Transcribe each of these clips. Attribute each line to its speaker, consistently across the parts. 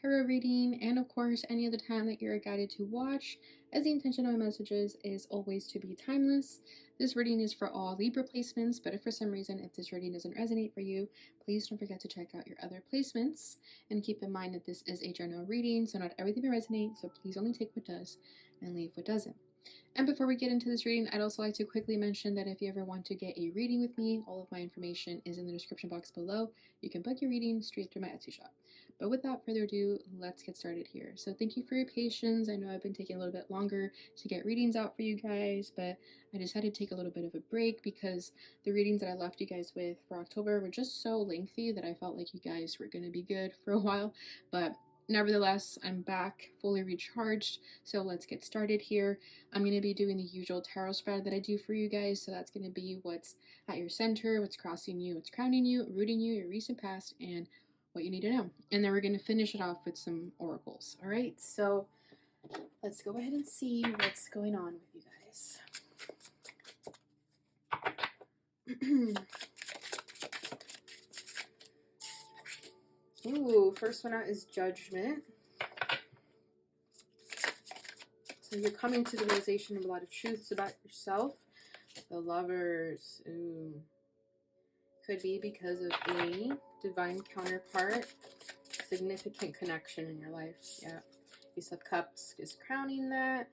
Speaker 1: tarot reading, and of course, any other time that you're guided to watch, as the intention of my messages is always to be timeless. This reading is for all Libra placements, but if for some reason, if this reading doesn't resonate for you, please don't forget to check out your other placements. And keep in mind that this is a general reading, so not everything will resonate, so please only take what does and leave what doesn't. And before we get into this reading, I'd also like to quickly mention that if you ever want to get a reading with me, all of my information is in the description box below. You can book your reading straight through my Etsy shop. But without further ado, let's get started here. So thank you for your patience. I know I've been taking a little bit longer to get readings out for you guys, but I decided to take a little bit of a break because the readings that I left you guys with for October were just so lengthy that I felt like you guys were going to be good for a while. But nevertheless, I'm back fully recharged, so let's get started here. I'm going to be doing the usual tarot spread that I do for you guys, so that's going to be what's at your center, what's crossing you, what's crowning you, rooting you, your recent past, and what you need to know. And then we're going to finish it off with some oracles. All right, so let's go ahead and see what's going on with you guys. Ooh, first one out is Judgment. So you're coming to the realization of a lot of truths about yourself. The Lovers. Ooh. Could be because of a divine counterpart. Significant connection in your life. Yeah. Ace of Cups is crowning that.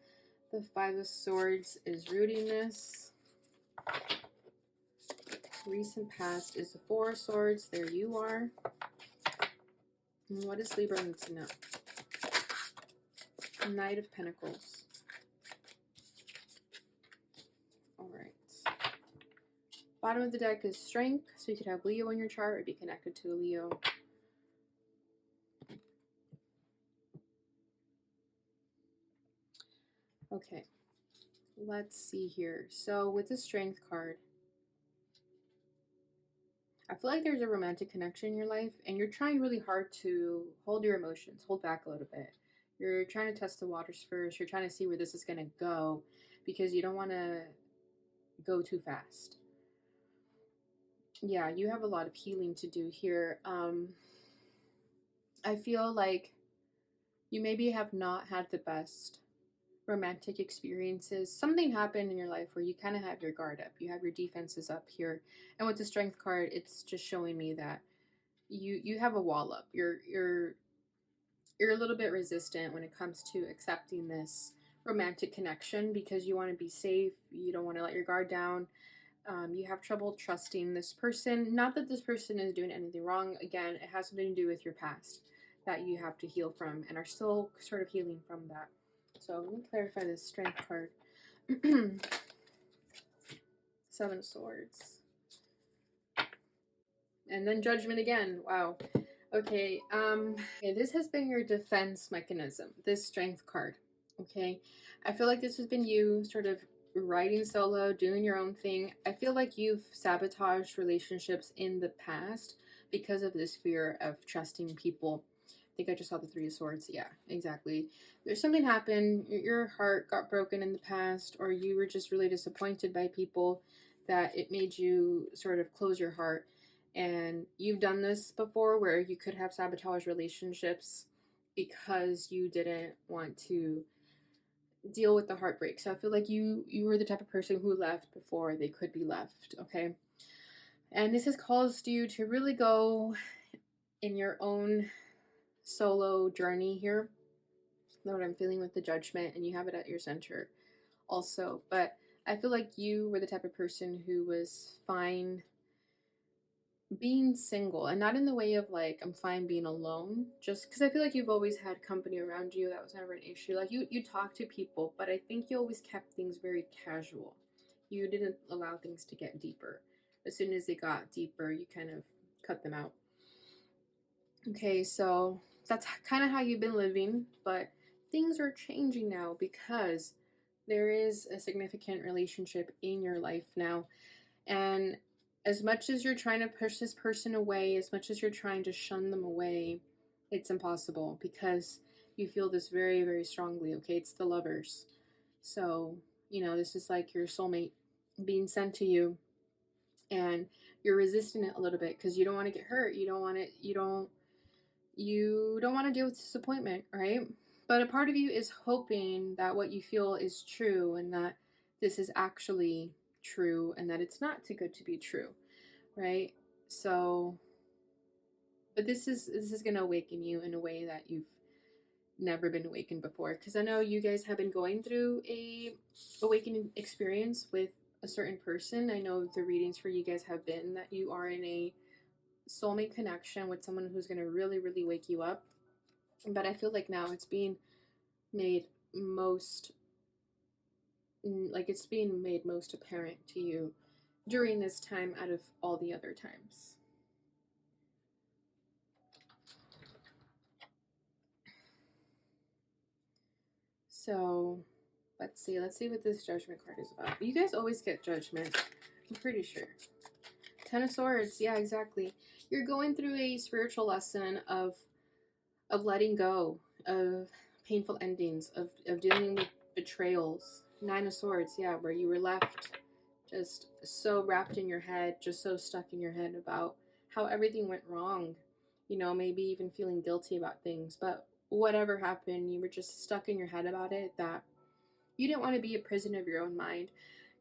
Speaker 1: The Five of Swords is rooting this. Recent past is the Four of Swords. There you are. And what does Libra need to know? Knight of Pentacles. Alright. Bottom of the deck is Strength. So you could have Leo in your chart or be connected to a Leo. Okay. Let's see here. So with the Strength card, I feel like there's a romantic connection in your life and you're trying really hard to hold your emotions, hold back a little bit. You're trying to test the waters first. You're trying to see where this is going to go because you don't want to go too fast. Yeah, you have a lot of healing to do here. I feel like you maybe have not had the best romantic experiences. Something happened in your life where you kind of have your guard up. You have your defenses up here. And with the Strength card, it's just showing me that you have a wall up. You're a little bit resistant when it comes to accepting this romantic connection because you want to be safe. You don't want to let your guard down. You have trouble trusting this person. Not that this person is doing anything wrong. Again, it has something to do with your past that you have to heal from and are still sort of healing from that. So let me clarify this Strength card. Seven of Swords. And then Judgment again. Wow. Okay, okay, this has been your defense mechanism, this Strength card. Okay, I feel like this has been you sort of riding solo, doing your own thing. I feel like you've sabotaged relationships in the past because of this fear of trusting people. I think I just saw the Three of Swords. Yeah, exactly. There's something happened, your heart got broken in the past, or you were just really disappointed by people that it made you sort of close your heart. And you've done this before where you could have sabotaged relationships because you didn't want to deal with the heartbreak. So I feel like you were the type of person who left before they could be left, okay? And this has caused you to really go in your own solo journey here. That's what I'm feeling with the Judgment, and you have it at your center also. But I feel like you were the type of person who was fine being single, and not in the way of like I'm fine being alone, just because I feel like you've always had company around you. That was never an issue. Like you talk to people, but I think you always kept things very casual. You didn't allow things to get deeper. As soon as they got deeper, you kind of cut them out. Okay, so that's kind of how you've been living, but things are changing now because there is a significant relationship in your life now. And as much as you're trying to push this person away, as much as you're trying to shun them away, it's impossible because you feel this very, very strongly, okay? It's the Lovers. So, you know, this is like your soulmate being sent to you, and you're resisting it a little bit because you don't want to get hurt. You don't want it, you don't want to deal with disappointment, right? But a part of you is hoping that what you feel is true and that this is actually true and that it's not too good to be true, right? So, but this is going to awaken you in a way that you've never been awakened before, because I know you guys have been going through a awakening experience with a certain person. I know the readings for you guys have been that you are in a soulmate connection with someone who's going to really, really wake you up. But I feel like now it's being made most, like it's being made most apparent to you during this time out of all the other times. So let's see what this Judgment card is about. You guys always get Judgment, I'm pretty sure. Ten of Swords, yeah, exactly. You're going through a spiritual lesson of letting go, of painful endings, of dealing with betrayals. Nine of Swords, yeah, where you were left just so wrapped in your head, just so stuck in your head about how everything went wrong. You know, maybe even feeling guilty about things. But whatever happened, you were just stuck in your head about it, that you didn't want to be a prisoner of your own mind.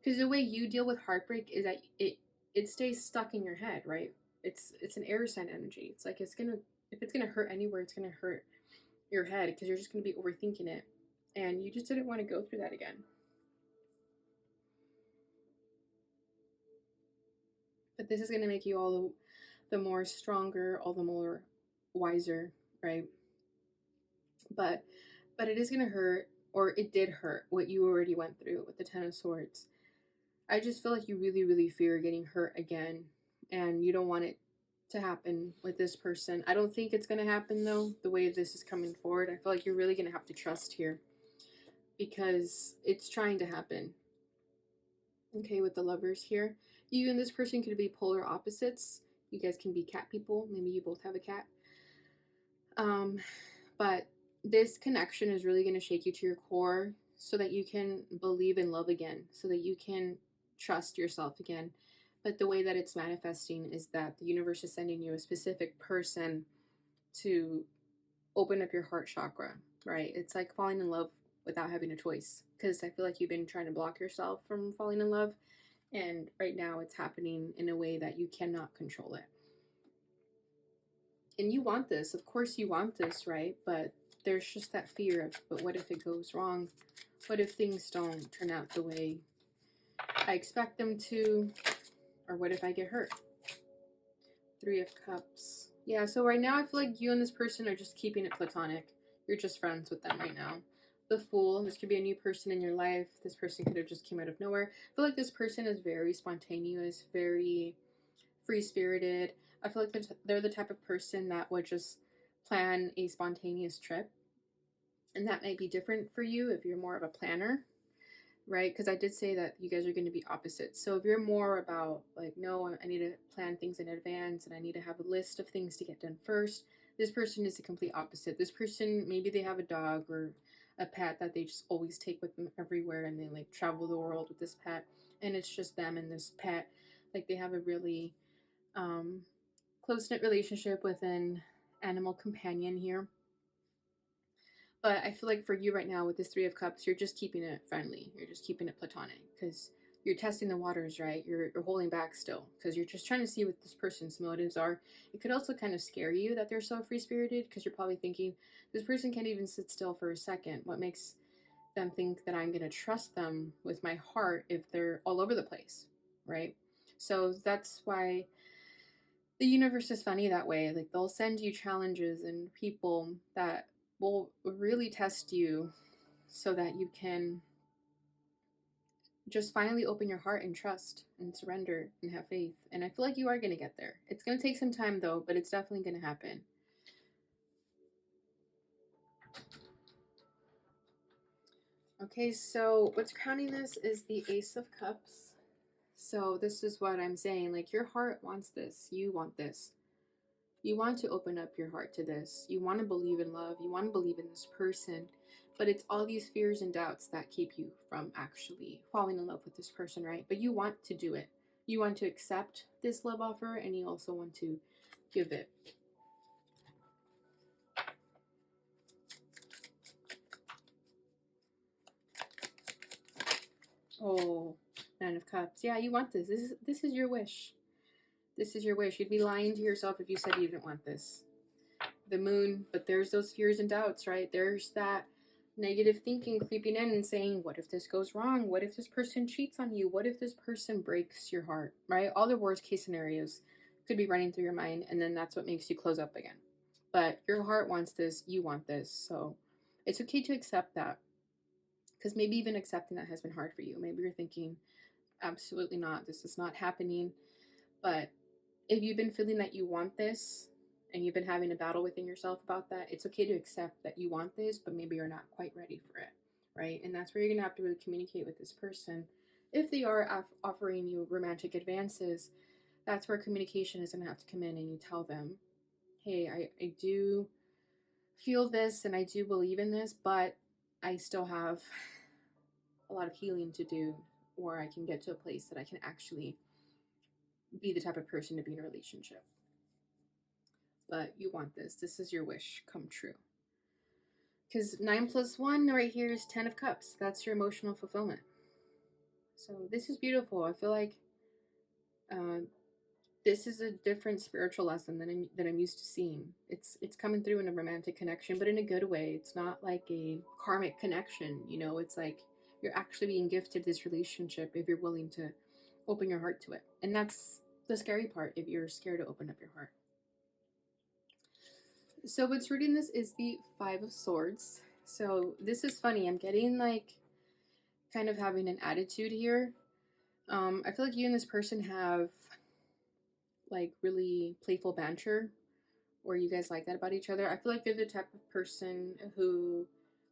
Speaker 1: Because the way you deal with heartbreak is that it stays stuck in your head, right? It's an air sign energy. It's like if it's gonna hurt anywhere, it's gonna hurt your head because you're just gonna be overthinking it, and you just didn't want to go through that again. But this is gonna make you all the more stronger, all the more wiser, right? But it is gonna hurt, or it did hurt what you already went through with the Ten of Swords. I just feel like you really, really fear getting hurt again, and you don't want it to happen with this person. I don't think it's going to happen, though, the way this is coming forward. I feel like you're really going to have to trust here because it's trying to happen. Okay, with the Lovers here. You and this person could be polar opposites. You guys can be cat people. Maybe you both have a cat. But this connection is really going to shake you to your core so that you can believe in love again, so that you can trust yourself again. But the way that it's manifesting is that the universe is sending you a specific person to open up your heart chakra, right? It's like falling in love without having a choice, because I feel like you've been trying to block yourself from falling in love, and right now it's happening in a way that you cannot control it. And you want this, of course you want this, right? But there's just that fear of, but what if it goes wrong? What if things don't turn out the way I expect them to? Or what if I get hurt? Three of Cups. Yeah, so right now I feel like you and this person are just keeping it platonic. You're just friends with them right now. The Fool, this could be a new person in your life. This person could have just came out of nowhere. I feel like this person is very spontaneous, very free-spirited. I feel like they're the type of person that would just plan a spontaneous trip. And that might be different for you if you're more of a planner, right? Because I did say that you guys are going to be opposites. So if you're more about like, no, I need to plan things in advance and I need to have a list of things to get done first, this person is the complete opposite. This person, maybe they have a dog or a pet that they just always take with them everywhere, and they like travel the world with this pet, and it's just them and this pet. Like they have a really close-knit relationship with an animal companion here. But I feel like for you right now with this Three of Cups, you're just keeping it friendly. You're just keeping it platonic because you're testing the waters, right? You're holding back still because you're just trying to see what this person's motives are. It could also kind of scare you that they're so free-spirited because you're probably thinking, this person can't even sit still for a second. What makes them think that I'm going to trust them with my heart if they're all over the place, right? So that's why the universe is funny that way. Like they'll send you challenges and people that will really test you so that you can just finally open your heart and trust and surrender and have faith. And I feel like you are going to get there. It's going to take some time though, but it's definitely going to happen. Okay, so what's crowning this is the Ace of Cups. So this is what I'm saying. Like your heart wants this. You want this. You want to open up your heart to this. You want to believe in love. You want to believe in this person. But it's all these fears and doubts that keep you from actually falling in love with this person, right? But you want to do it. You want to accept this love offer, and you also want to give it. Oh, Nine of Cups. Yeah, you want this. This is your wish. This is your wish. You'd be lying to yourself if you said you didn't want this. The Moon, but there's those fears and doubts, right? There's that negative thinking creeping in and saying, what if this goes wrong? What if this person cheats on you? What if this person breaks your heart, right? All the worst case scenarios could be running through your mind, and then that's what makes you close up again. But your heart wants this, you want this. So it's okay to accept that, because maybe even accepting that has been hard for you. Maybe you're thinking, absolutely not, this is not happening. But if you've been feeling that you want this and you've been having a battle within yourself about that, it's okay to accept that you want this, but maybe you're not quite ready for it, right? And that's where you're going to have to really communicate with this person. If they are offering you romantic advances, that's where communication is going to have to come in, and you tell them, hey, I do feel this and I do believe in this, but I still have a lot of healing to do, or I can get to a place that I can actually be the type of person to be in a relationship. But you want this. This is your wish come true. Because 9 plus 1 right here is 10 of Cups. That's your emotional fulfillment. So this is beautiful. I feel like uh, this is a different spiritual lesson than I'm used to seeing. It's coming through in a romantic connection, but in a good way. It's not like a karmic connection. It's like you're actually being gifted this relationship if you're willing to open your heart to it. And that's the scary part, if you're scared to open up your heart. So what's reading this is the Five of Swords. So this is funny. I'm getting like kind of having an attitude here. I feel like you and this person have like really playful banter, or you guys like that about each other. I feel like you're the type of person who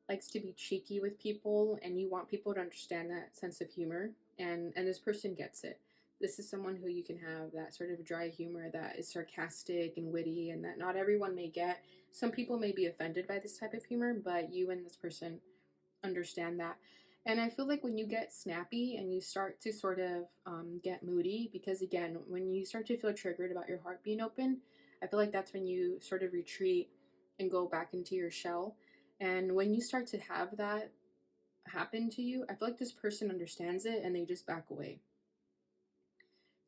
Speaker 1: likes to be cheeky with people, and you want people to understand that sense of humor, and this person gets it. This is someone who you can have that sort of dry humor that is sarcastic and witty, and that not everyone may get. Some people may be offended by this type of humor, but you and this person understand that. And I feel like when you get snappy and you start to sort of get moody, because again, when you start to feel triggered about your heart being open, I feel like that's when you sort of retreat and go back into your shell. And when you start to have that happen to you, I feel like this person understands it and they just back away.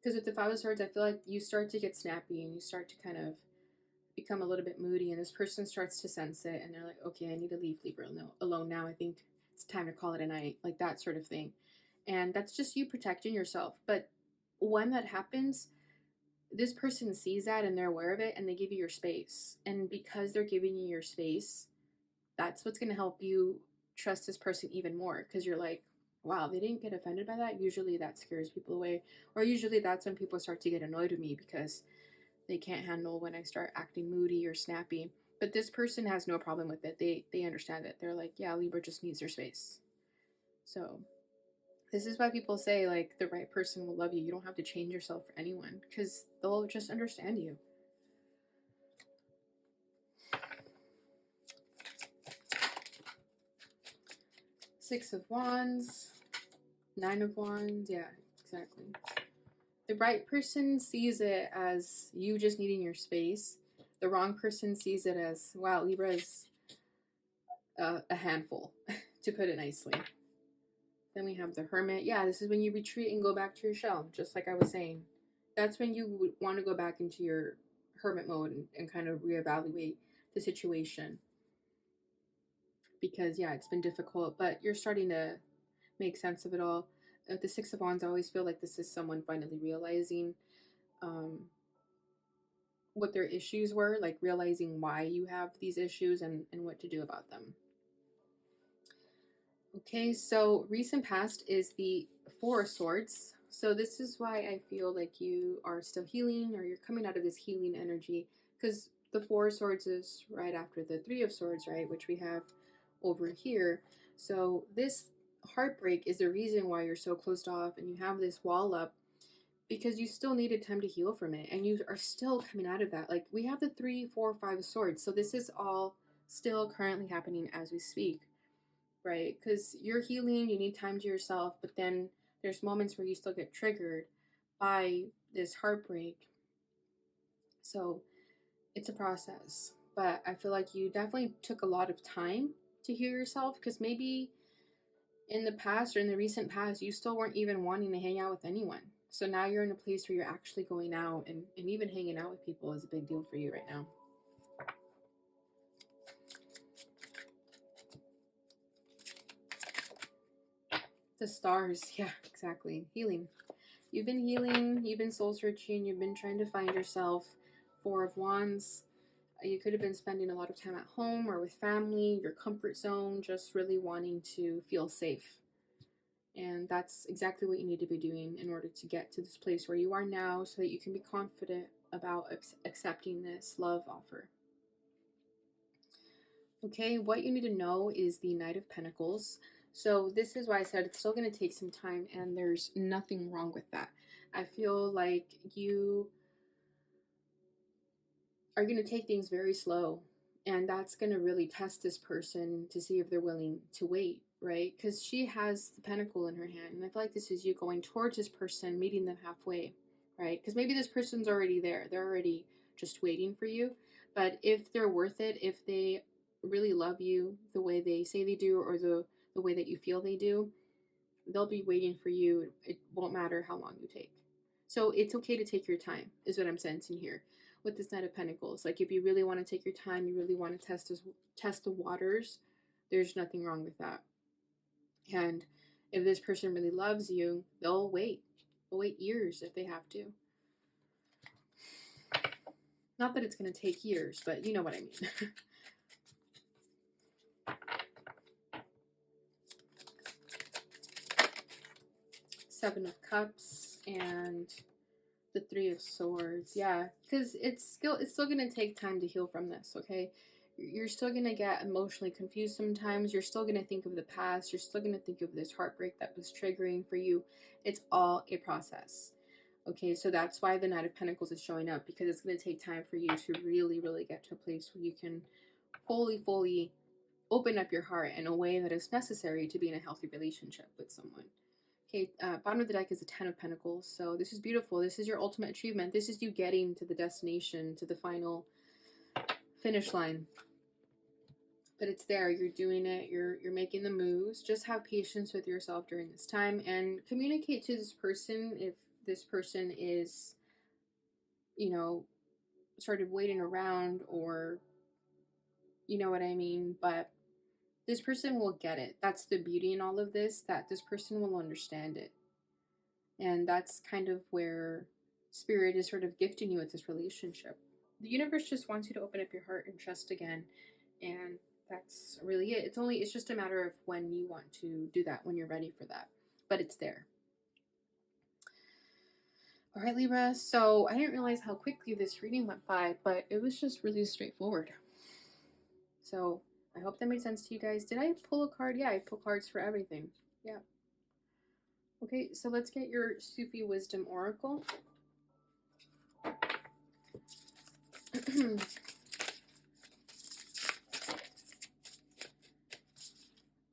Speaker 1: Because with the Five of Swords, I feel like you start to get snappy and you start to kind of become a little bit moody, and this person starts to sense it, and they're like, okay, I need to leave Libra alone now. I think it's time to call it a night, like that sort of thing. And that's just you protecting yourself. But when that happens, this person sees that and they're aware of it, and they give you your space. And because they're giving you your space, that's what's going to help you trust this person even more, because you're like, wow, they didn't get offended by that. Usually that scares people away, or usually that's when people start to get annoyed with me because they can't handle when I start acting moody or snappy. But this person has no problem with it. They understand it. They're like, yeah, Libra just needs their space. So this is why people say like the right person will love you. You don't have to change yourself for anyone, because they'll just understand you. Six of Wands, Nine of Wands. Yeah, exactly. The right person sees it as you just needing your space. The wrong person sees it as, wow, Libra is a handful, to put it nicely. Then we have the Hermit. Yeah, this is when you retreat and go back to your shell, just like I was saying. That's when you would want to go back into your hermit mode and kind of reevaluate the situation. Because, yeah, it's been difficult, but you're starting to make sense of it all. The Six of Wands, I always feel like this is someone finally realizing um, what their issues were, like realizing why you have these issues and what to do about them. Okay, so recent past is the Four of Swords. So this is why I feel like you are still healing, or you're coming out of this healing energy, because the Four of Swords is right after the Three of Swords, right, which we have over here. So this heartbreak is the reason why you're so closed off and you have this wall up, because you still needed time to heal from it, and you are still coming out of that. Like, we have the 3, 4, 5 of Swords, so this is all still currently happening as we speak, right? Because you're healing, you need time to yourself, but then there's moments where you still get triggered by this heartbreak. So it's a process, but I feel like you definitely took a lot of time to heal yourself, because maybe in the past or in the recent past, you still weren't even wanting to hang out with anyone. So now you're in a place where you're actually going out, and even hanging out with people is a big deal for you right now. The stars, yeah, exactly. Healing. You've been healing, you've been soul searching, you've been trying to find yourself. Four of Wands. You could have been spending a lot of time at home or with family, your comfort zone, just really wanting to feel safe. And that's exactly what you need to be doing in order to get to this place where you are now, so that you can be confident about accepting this love offer. Okay, what you need to know is the Knight of Pentacles. So this is why I said it's still going to take some time, and there's nothing wrong with that. I feel like you are going to take things very slow, and that's going to really test this person to see if they're willing to wait, right? Because she has the pentacle in her hand, and I feel like this is you going towards this person, meeting them halfway, right? Because maybe this person's already there, they're already just waiting for you. But if they're worth it, if they really love you the way they say they do, or the way that you feel they do, they'll be waiting for you. It won't matter how long you take. So it's okay to take your time, is what I'm sensing here with this Knight of Pentacles. Like, if you really want to take your time, you really want to test the waters, there's nothing wrong with that. And if this person really loves you, they'll wait. They'll wait years if they have to. Not that it's going to take years, but you know what I mean. Seven of Cups and the Three of Swords. Yeah, because it's still going to take time to heal from this, okay? You're still going to get emotionally confused sometimes. You're still going to think of the past. You're still going to think of this heartbreak that was triggering for you. It's all a process. Okay, so that's why the Knight of Pentacles is showing up, because it's going to take time for you to really, really get to a place where you can fully open up your heart in a way that is necessary to be in a healthy relationship with someone. Okay, bottom of the deck is the Ten of Pentacles. So this is beautiful. This is your ultimate achievement. This is you getting to the destination, to the final finish line. But it's there. You're doing it. You're making the moves. Just have patience with yourself during this time, and communicate to this person if this person is, you know, sort of waiting around, or you know what I mean. But this person will get it. That's the beauty in all of this, that this person will understand it. And that's kind of where Spirit is sort of gifting you with this relationship. The universe just wants you to open up your heart and trust again. And that's really it. It's just a matter of when you want to do that, when you're ready for that. But it's there. All right, Libra. So I didn't realize how quickly this reading went by, but it was just really straightforward. So I hope that made sense to you guys. Did I pull a card? Yeah, I pull cards for everything. Yeah. Okay, so let's get your Sufi Wisdom Oracle.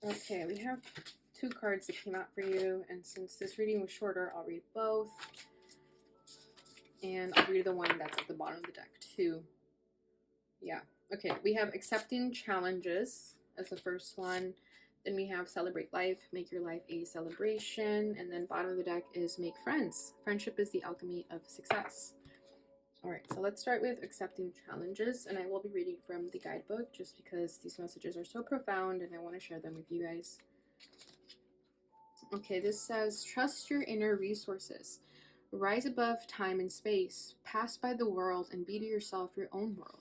Speaker 1: Okay, we have two cards that came out for you, and since this reading was shorter, I'll read both. And I'll read the one that's at the bottom of the deck, too. Yeah. Okay, we have Accepting Challenges as the first one. Then we have Celebrate Life, Make Your Life a Celebration. And then bottom of the deck is Make Friends. Friendship is the alchemy of success. All right, so let's start with Accepting Challenges. And I will be reading from the guidebook just because these messages are so profound and I want to share them with you guys. Okay, this says, trust your inner resources. Rise above time and space. Pass by the world and be to yourself your own world.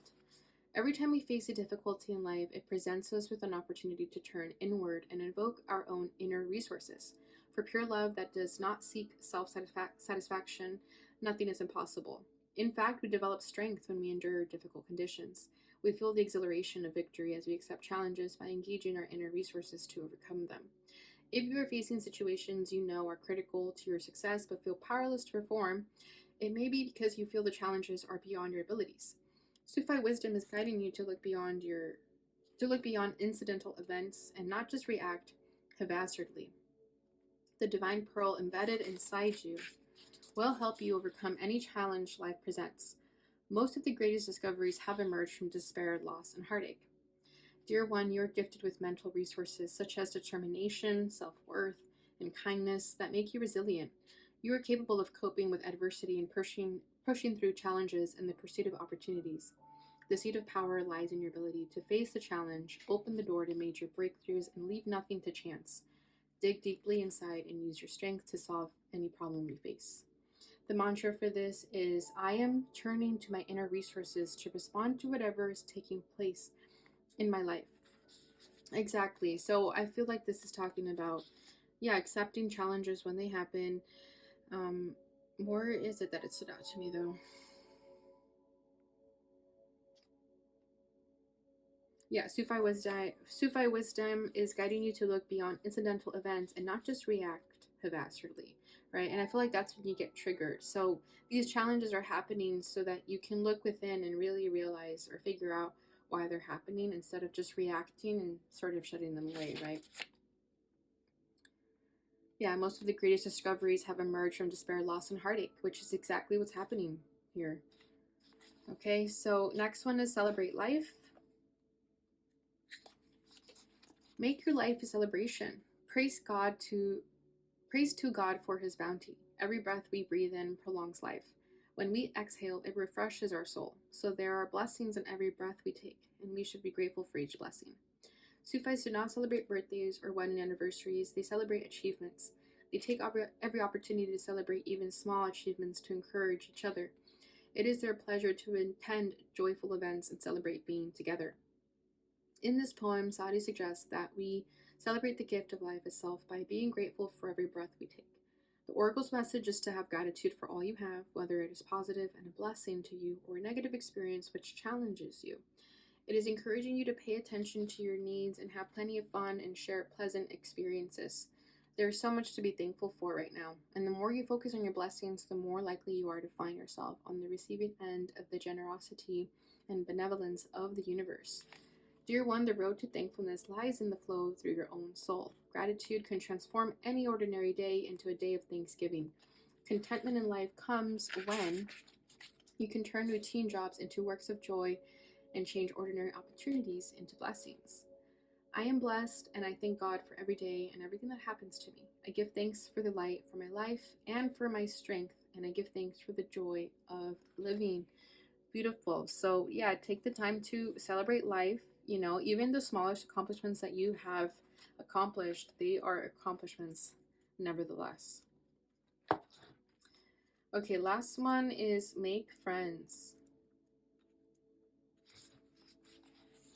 Speaker 1: Every time we face a difficulty in life, it presents us with an opportunity to turn inward and invoke our own inner resources. For pure love that does not seek self-satisfaction, nothing is impossible. In fact, we develop strength when we endure difficult conditions. We feel the exhilaration of victory as we accept challenges by engaging our inner resources to overcome them. If you are facing situations you know are critical to your success but feel powerless to perform, it may be because you feel the challenges are beyond your abilities. Sufi wisdom is guiding you to look beyond incidental events and not just react haphazardly. The divine pearl embedded inside you will help you overcome any challenge life presents. Most of the greatest discoveries have emerged from despair, loss, and heartache. Dear one, you are gifted with mental resources such as determination, self-worth, and kindness that make you resilient. You are capable of coping with adversity and pushing through challenges in the pursuit of opportunities. The seat of power lies in your ability to face the challenge, open the door to major breakthroughs, and leave nothing to chance. Dig deeply inside and use your strength to solve any problem you face. The mantra for this is I am turning to my inner resources to respond to whatever is taking place in my life. Exactly. So I feel like this is talking about, yeah, accepting challenges when they happen. More is it that it stood out to me though? Yeah, Sufi wisdom is guiding you to look beyond incidental events and not just react haphazardly, right? And I feel like that's when you get triggered. So these challenges are happening so that you can look within and really realize or figure out why they're happening instead of just reacting and sort of shutting them away, right? Yeah, most of the greatest discoveries have emerged from despair, loss, and heartache, which is exactly what's happening here. Okay, so next one is celebrate life. Make your life a celebration. Praise to God for his bounty. Every breath we breathe in prolongs life. When we exhale, it refreshes our soul. So there are blessings in every breath we take, and we should be grateful for each blessing. Sufis do not celebrate birthdays or wedding anniversaries, they celebrate achievements. They take every opportunity to celebrate even small achievements to encourage each other. It is their pleasure to attend joyful events and celebrate being together. In this poem, Sadi suggests that we celebrate the gift of life itself by being grateful for every breath we take. The oracle's message is to have gratitude for all you have, whether it is positive and a blessing to you or a negative experience which challenges you. It is encouraging you to pay attention to your needs and have plenty of fun and share pleasant experiences. There's so much to be thankful for right now, and the more you focus on your blessings, the more likely you are to find yourself on the receiving end of the generosity and benevolence of the universe. Dear one, the road to thankfulness lies in the flow through your own soul. Gratitude can transform any ordinary day into a day of thanksgiving. Contentment in life comes when you can turn routine jobs into works of joy and change ordinary opportunities into blessings. I am blessed and I thank God for every day and everything that happens to me. I give thanks for the light, for my life, and for my strength, and I give thanks for the joy of living. Beautiful. So, yeah, take the time to celebrate life. You know, even the smallest accomplishments that you have accomplished, they are accomplishments nevertheless. Okay, last one is make friends.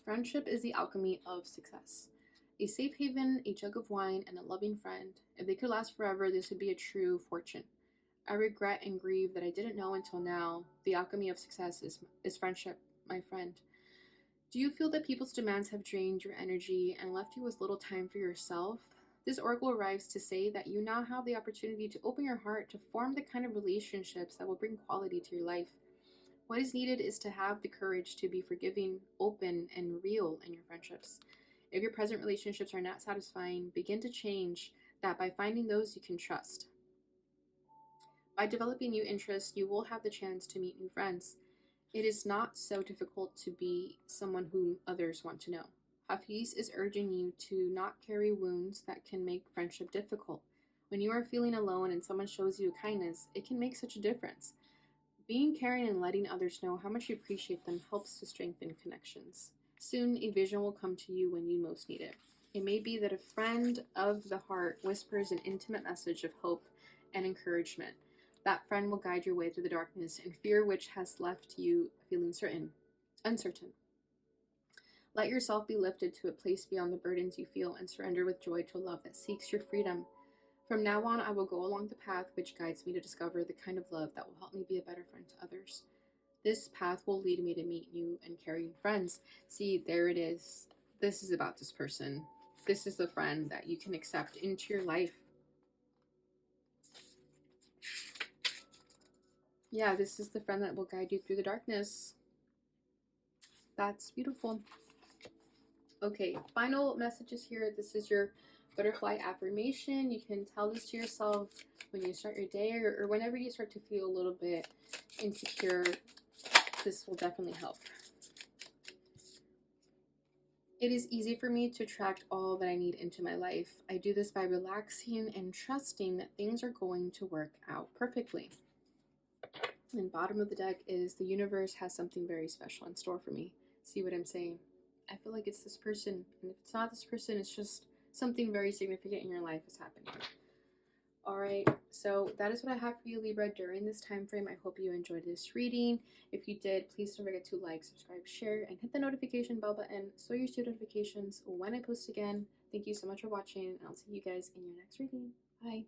Speaker 1: Friendship is the alchemy of success. A safe haven, a jug of wine, and a loving friend. If they could last forever, this would be a true fortune. I regret and grieve that I didn't know until now. The alchemy of success is friendship, my friend. Do you feel that people's demands have drained your energy and left you with little time for yourself? This oracle arrives to say that you now have the opportunity to open your heart to form the kind of relationships that will bring quality to your life. What is needed is to have the courage to be forgiving, open, and real in your friendships. If your present relationships are not satisfying, begin to change that by finding those you can trust. By developing new interests, you will have the chance to meet new friends. It is not so difficult to be someone whom others want to know. Hafiz is urging you to not carry wounds that can make friendship difficult. When you are feeling alone and someone shows you kindness, it can make such a difference. Being caring and letting others know how much you appreciate them helps to strengthen connections. Soon, a vision will come to you when you most need it. It may be that a friend of the heart whispers an intimate message of hope and encouragement. That friend will guide your way through the darkness and fear which has left you feeling uncertain. Let yourself be lifted to a place beyond the burdens you feel and surrender with joy to a love that seeks your freedom. From now on, I will go along the path which guides me to discover the kind of love that will help me be a better friend to others. This path will lead me to meet new and caring friends. See, there it is. This is about this person. This is the friend that you can accept into your life. Yeah, this is the friend that will guide you through the darkness. That's beautiful. Okay, final messages here. This is your butterfly affirmation. You can tell this to yourself when you start your day or whenever you start to feel a little bit insecure. This will definitely help. It is easy for me to attract all that I need into my life. I do this by relaxing and trusting that things are going to work out perfectly. And bottom of the deck is the universe has something very special in store for me. See what I'm saying? I feel like it's this person, and if it's not this person, it's just something very significant in your life is happening. All right, so that is what I have for you, Libra, during this time frame. I hope you enjoyed this reading. If you did, please don't forget to like, subscribe, share, and hit the notification bell button so you receive notifications when I post again. Thank you so much for watching, and I'll see you guys in your next reading. Bye.